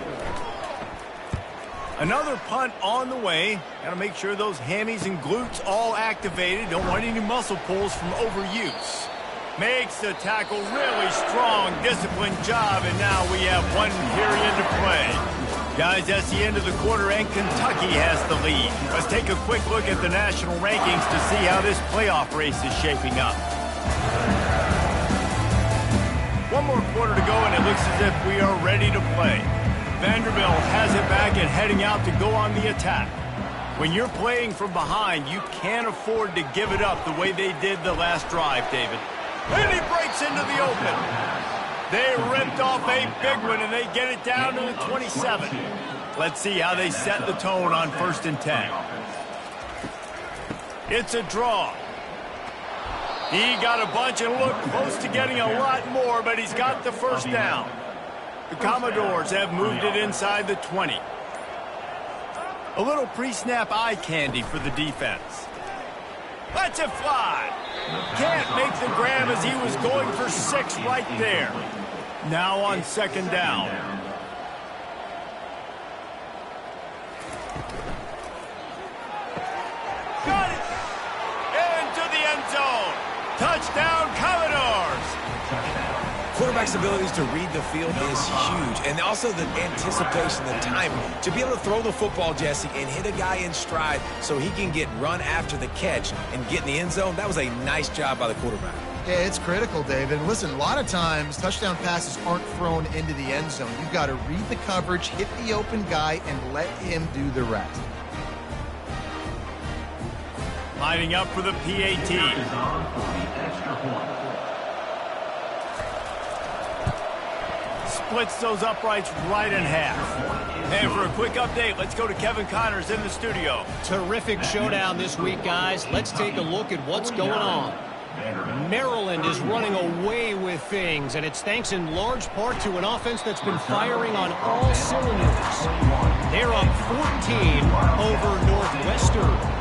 Another punt on the way. Got to make sure those hammies and glutes all activated. Don't want any muscle pulls from overuse. Makes the tackle, really strong, disciplined job, and now we have 1 period to play. Guys, that's the end of the quarter, and Kentucky has the lead. Let's take a quick look at the national rankings to see how this playoff race is shaping up. One more quarter to go, and it looks as if we are ready to play. Vanderbilt has it back and heading out to go on the attack. When you're playing from behind, you can't afford to give it up the way they did the last drive, David. And he breaks into the open. They ripped off a big one, and they get it down to the 27. Let's see how they set the tone on 1st and 10. It's a draw. He got a bunch and looked close to getting a lot more, but he's got the first down. The Commodores have moved it inside the 20. A little pre-snap eye candy for the defense. Lets it fly. Can't make the grab as he was going for 6 right there. Now on 2nd down. Got it. Into the end zone. Touchdown, Commodores. Quarterback's abilities to read the field is huge, and also the anticipation, the time to be able to throw the football, Jesse, and hit a guy in stride so he can get run after the catch and get in the end zone. That was a nice job by the quarterback. Yeah, it's critical, David. And listen, a lot of times touchdown passes aren't thrown into the end zone. You've got to read the coverage, hit the open guy, and let him do the rest. Lining up for the PAT. Splits those uprights right in half. And for a quick update, let's go to Kevin Connors in the studio. Terrific showdown this week, guys. Let's take a look at what's going on. Maryland is running away with things, and it's thanks in large part to an offense that's been firing on all cylinders. They're up 14 over Northwestern.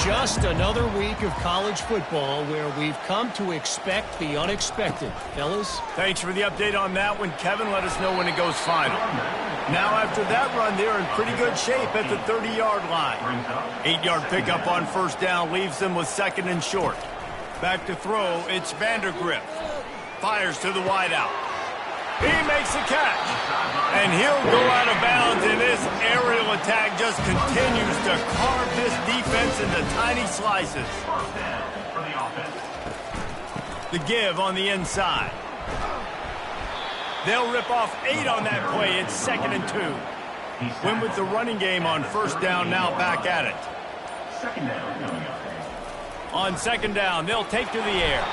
Just another week of college football where we've come to expect the unexpected. Fellas? Thanks for the update on that one, Kevin. Let us know when it goes final. Now, after that run, they're in pretty good shape at the 30-yard line. 8-yard pickup on 1st down leaves them with 2nd and short. Back to throw, it's Vanderbilt. Fires to the wideout. He makes the catch. And he'll go out of bounds, and this aerial attack just continues to carve this defense into tiny slices. The give on the inside. They'll rip off 8 on that play. It's 2nd and 2. Win with the running game on 1st down, now back at it. On 2nd down, they'll take to the air.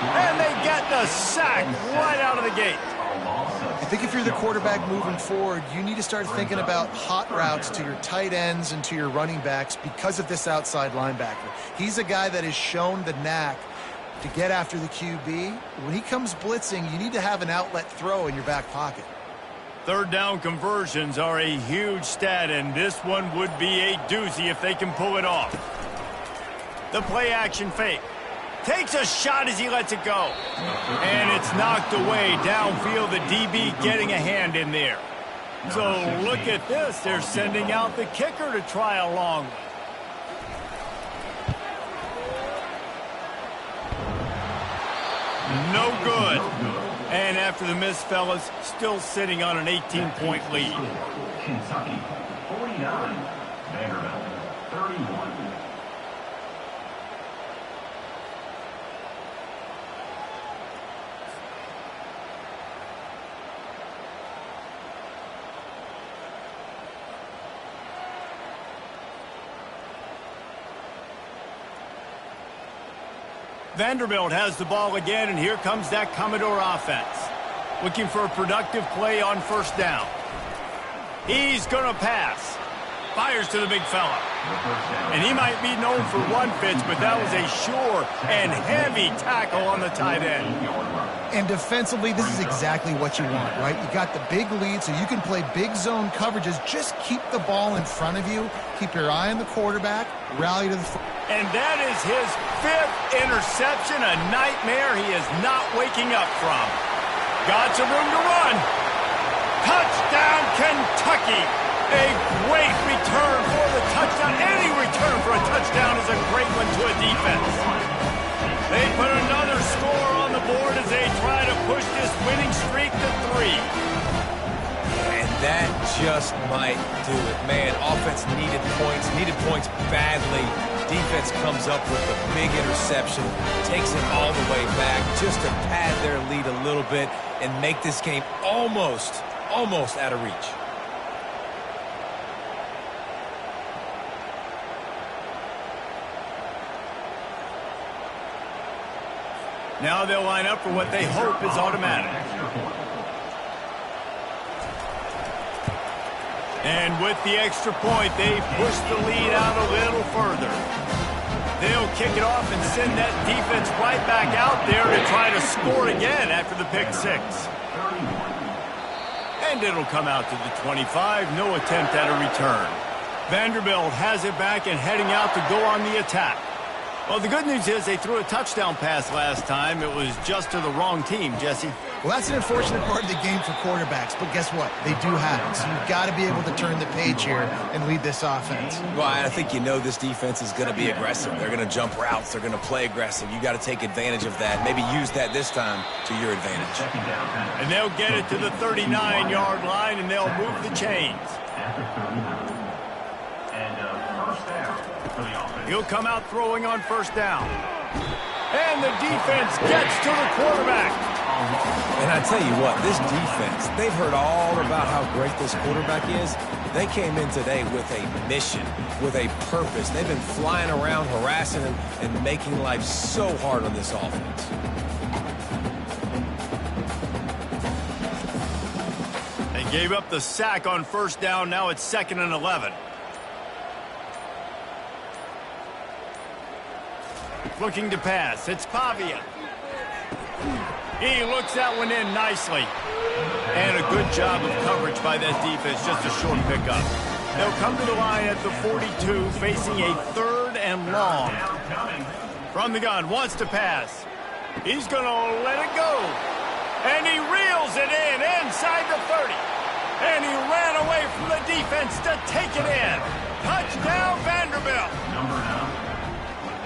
And they get the sack right out of the gate. I think if you're the quarterback moving forward, you need to start thinking about hot routes to your tight ends and to your running backs because of this outside linebacker. He's a guy that has shown the knack to get after the QB. When he comes blitzing, you need to have an outlet throw in your back pocket. 3rd down conversions are a huge stat, and this one would be a doozy if they can pull it off. The play action fake. Takes a shot as he lets it go. And it's knocked away downfield. The DB getting a hand in there. So look at this. They're sending out the kicker to try a long one. No good. And after the miss, fellas, still sitting on an 18-point lead. Kentucky, 49. Vanderbilt, 31. Vanderbilt has the ball again, and here comes that Commodore offense. Looking for a productive play on 1st down. He's going to pass. Fires to the big fella. And he might be known for one pitch, but that was a sure and heavy tackle on the tight end. And defensively, this is exactly what you want, right? You got the big lead, so you can play big zone coverages. Just keep the ball in front of you. Keep your eye on the quarterback. Rally to the front. And that is his 5th interception, a nightmare he is not waking up from. Got some room to run. Touchdown, Kentucky. A great return for the touchdown. Any return for a touchdown is a great one to a defense. They put another score on the board as they try to push this winning streak to 3. And that just might do it. Man, offense needed points badly. Defense comes up with the big interception, takes it all the way back just to pad their lead a little bit and make this game almost out of reach. Now they'll line up for what they hope is automatic. And with the extra point, they push the lead out a little further. They'll kick it off and send that defense right back out there to try to score again after the pick six. And it'll come out to the 25, no attempt at a return. Vanderbilt has it back and heading out to go on the attack. Well, the good news is they threw a touchdown pass last time. It was just to the wrong team, Jesse. Well, that's an unfortunate part of the game for quarterbacks, but guess what? They do have it, so you've got to be able to turn the page here and lead this offense. Well, I think you know this defense is going to be aggressive. They're going to jump routes. They're going to play aggressive. You got to take advantage of that. Maybe use that this time to your advantage. And they'll get it to the 39-yard line, and they'll move the chains. He'll come out throwing on first down. And the defense gets to the quarterback. And I tell you what, this defense, they've heard all about how great this quarterback is. They came in today with a mission, with a purpose. They've been flying around, harassing him, and making life so hard on this offense. They gave up the sack on first down. Now it's 2nd and 11. Looking to pass. It's Pavia. He looks that one in nicely. And a good job of coverage by that defense. Just a short pickup. They'll come to the line at the 42, facing a 3rd and long. From the gun, wants to pass. He's going to let it go. And he reels it in inside the 30. And he ran away from the defense to take it in. Touchdown, Vanderbilt.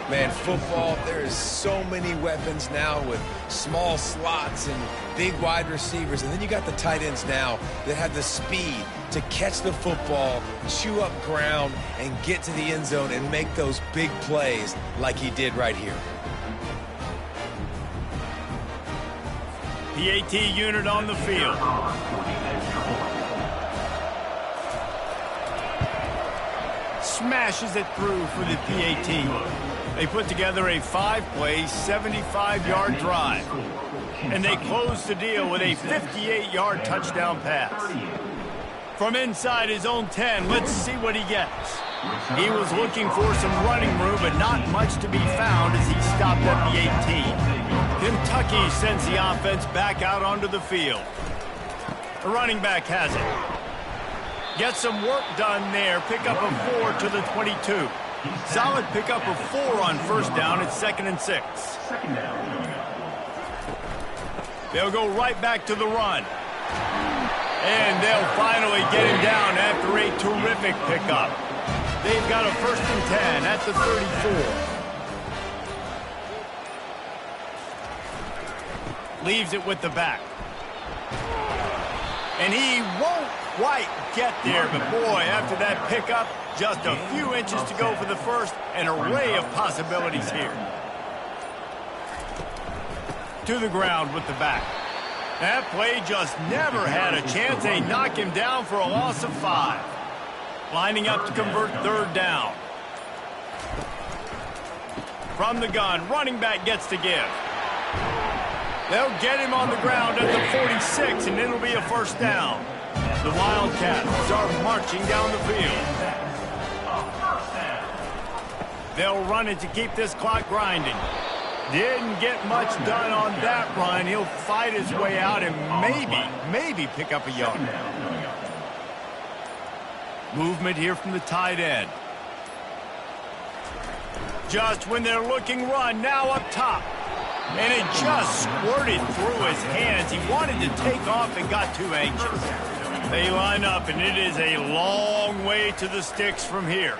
Man, football, there is so many weapons now with small slots and big wide receivers. And then you got the tight ends now that have the speed to catch the football, chew up ground, and get to the end zone and make those big plays like he did right here. PAT unit on the field. Smashes it through for the PAT. They put together a 5-play, 75-yard drive. And they close the deal with a 58-yard touchdown pass. From inside his own 10, let's see what he gets. He was looking for some running room, but not much to be found as he stopped at the 18. Kentucky sends the offense back out onto the field. The running back has it. Gets some work done there. Pick up a 4 to the 22. Solid pickup of 4 on first down. It's 2nd and 6. They'll go right back to the run. And they'll finally get him down after a terrific pickup. They've got a 1st and 10 at the 34. Leaves it with the back. And he won't quite get there, but boy, after that pickup, just a few inches to go for the first. An array of possibilities here. To the ground with the back. That play just never had a chance. They knock him down for a loss of 5. Lining up to convert 3rd down. From the gun, running back gets to give. They'll get him on the ground at the 46, and it'll be a 1st down. The Wildcats are marching down the field. They'll run it to keep this clock grinding. Didn't get much done on that run. He'll fight his way out and maybe pick up a yard. Movement here from the tight end. Just when they're looking run, now up top. And it just squirted through his hands. He wanted to take off and got too anxious. They line up, and it is a long way to the sticks from here.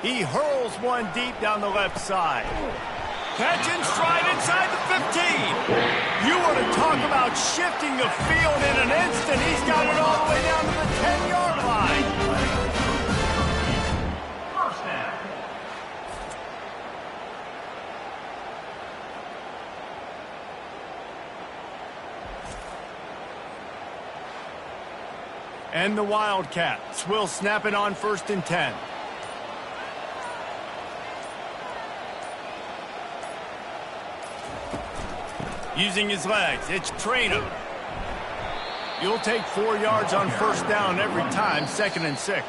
He hurls one deep down the left side. Catch and stride inside the 15. You want to talk about now shifting the field in an instant. He's got it all the way down to the 10-yard line. First down. And the Wildcats will snap it on 1st and 10. Using his legs, it's Trainer. You'll take 4 yards on 1st down every time, 2nd and 6.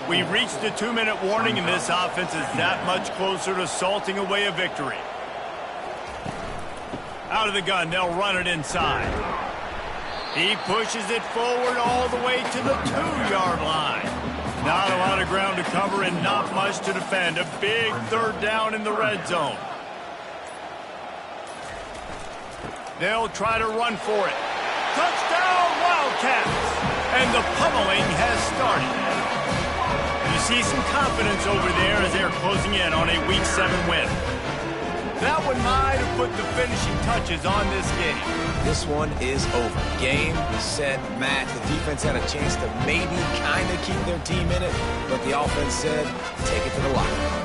We reached the 2-minute warning, and this offense is that much closer to salting away a victory. Out of the gun, they'll run it inside. He pushes it forward all the way to the 2-yard line. Not a lot of ground to cover and not much to defend. A big 3rd down in the red zone. They'll try to run for it. Touchdown, Wildcats! And the pummeling has started. You see some confidence over there as they're closing in on a Week 7 win. That one might have put the finishing touches on this game. This one is over. Game, set, match. The defense had a chance to maybe kind of keep their team in it, but the offense said, take it to the locker room.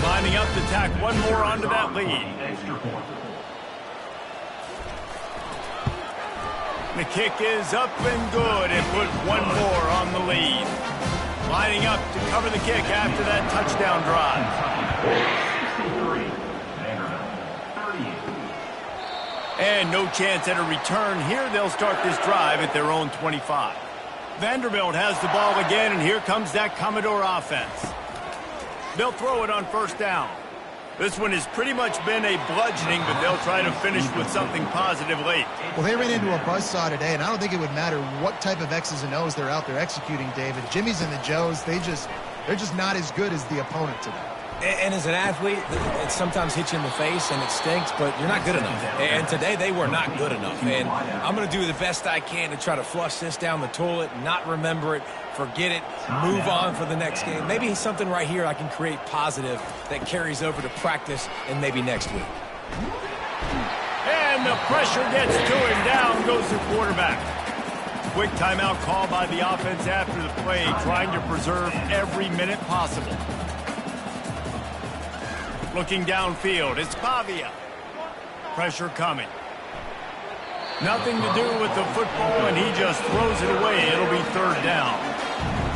Lining up to tack one more onto that lead. Extra point. The kick is up and good and put one more on the lead. Lining up to cover the kick after that touchdown drive. 63. Vanderbilt. 38. And no chance at a return here. They'll start this drive at their own 25. Vanderbilt has the ball again, and here comes that Commodore offense. They'll throw it on 1st down. This one has pretty much been a bludgeoning, but they'll try to finish with something positive late. Well, they ran into a buzzsaw today, and I don't think it would matter what type of X's and O's they're out there executing, David. Jimmy's and the Joes, they're just not as good as the opponent today. And as an athlete, it sometimes hits you in the face and it stinks, but you're not good enough. And today they were not good enough. And I'm going to do the best I can to try to flush this down the toilet, not remember it, forget it, move on for the next game. Maybe something right here I can create positive that carries over to practice and maybe next week. And the pressure gets to him. Down goes the quarterback. Quick timeout call by the offense after the play, trying to preserve every minute possible. Looking downfield, it's Pavia. Pressure coming. Nothing to do with the football, and he just throws it away. It'll be 3rd down.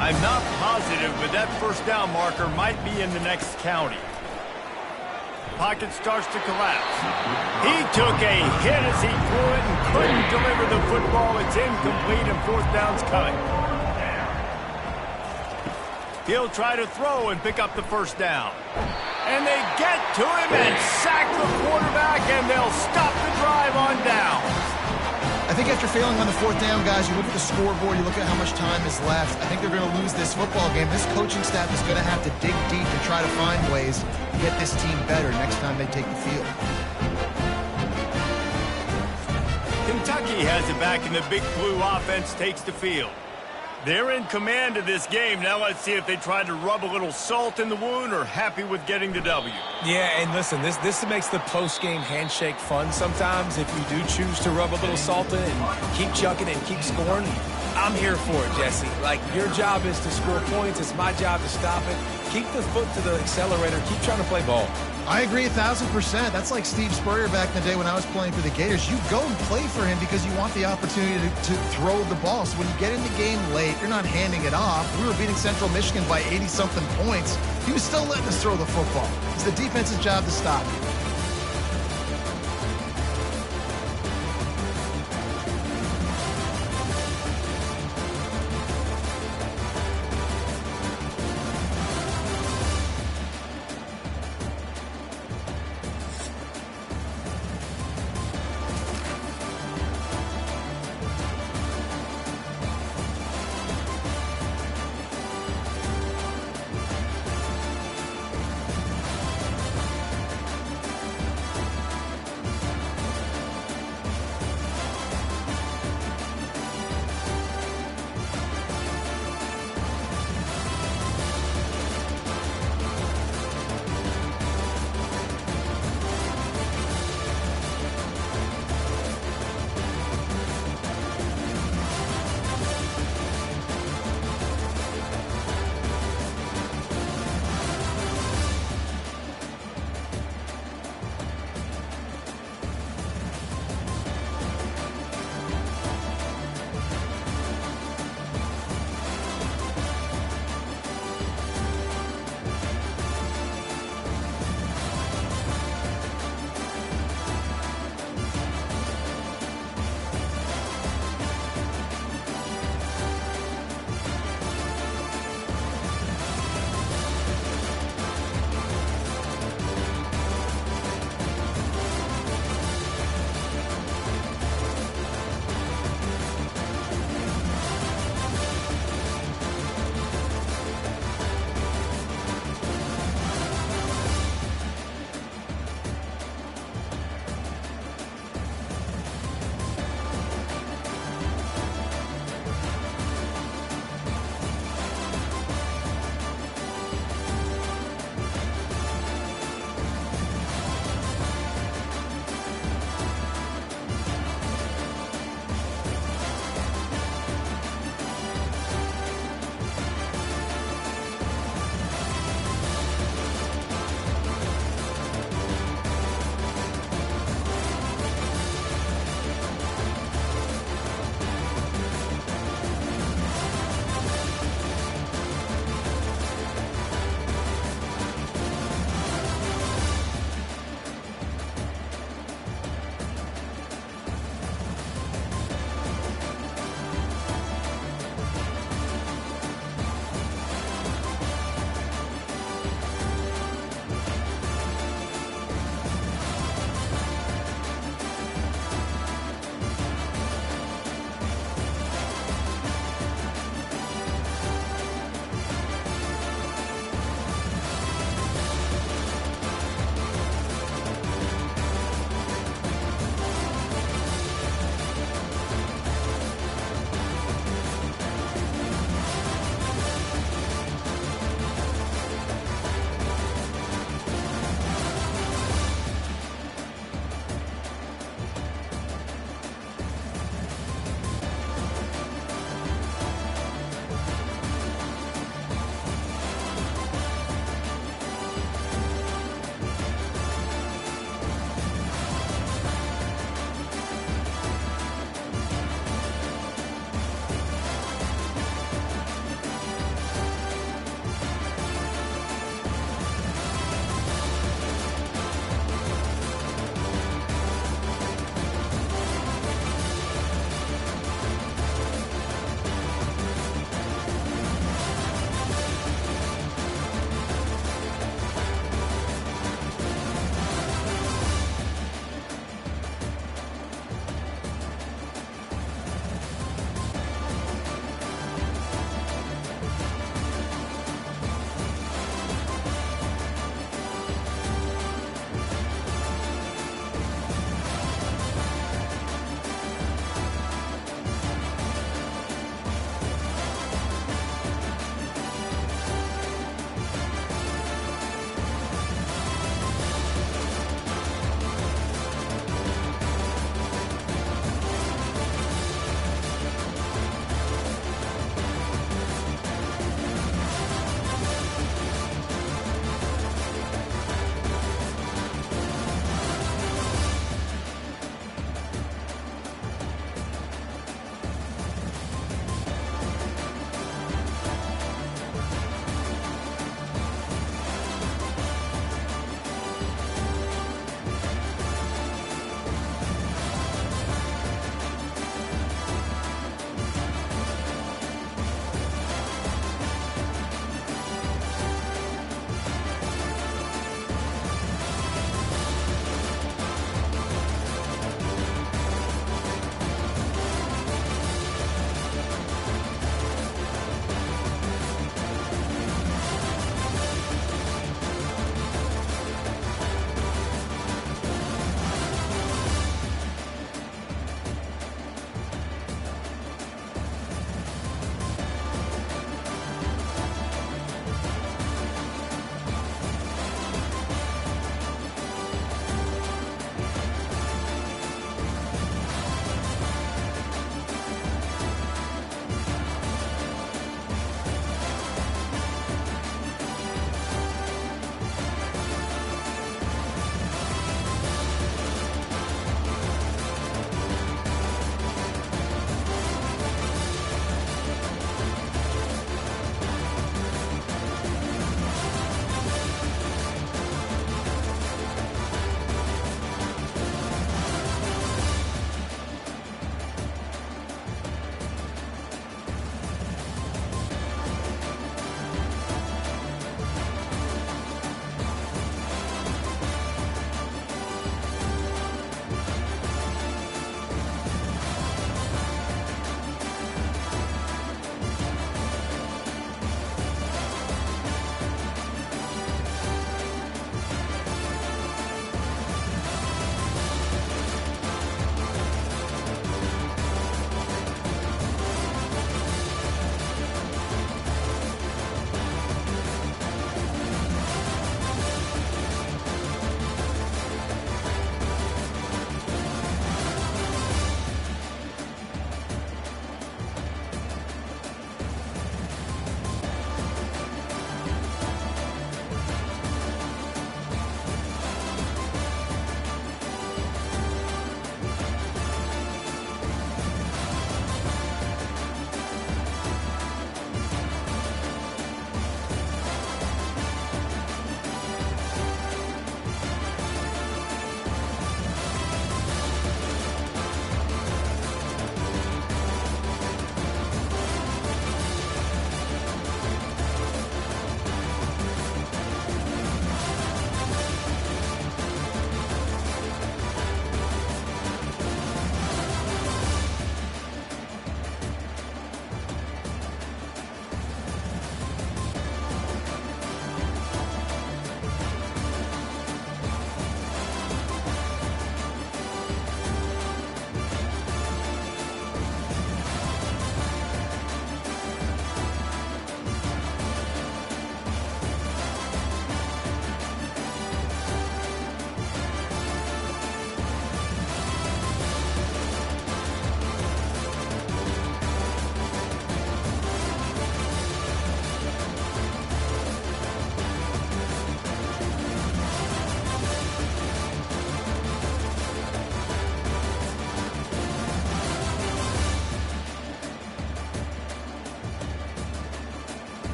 I'm not positive, but that 1st down marker might be in the next county. Pocket starts to collapse. He took a hit as he threw it and couldn't deliver the football. It's incomplete, and 4th down's coming. He'll try to throw and pick up the 1st down. And they get to him and sack the quarterback, and they'll stop the drive on down. I think after failing on the 4th down, guys, you look at the scoreboard, you look at how much time is left. I think they're going to lose this football game. This coaching staff is going to have to dig deep and try to find ways to get this team better next time they take the field. Kentucky has it back, and the Big Blue offense takes the field. They're in command of this game. Now let's see if they try to rub a little salt in the wound or happy with getting the W. Yeah, and listen, this makes the post-game handshake fun sometimes. If you do choose to rub a little salt in and keep chucking and keep scoring, I'm here for it, Jesse. Like, your job is to score points. It's my job to stop it. Keep the foot to the accelerator. Keep trying to play ball. I agree 1,000%. That's like Steve Spurrier back in the day when I was playing for the Gators. You go and play for him because you want the opportunity to throw the ball. So when you get in the game late, you're not handing it off. We were beating Central Michigan by 80-something points. He was still letting us throw the football. It's the defense's job to stop it.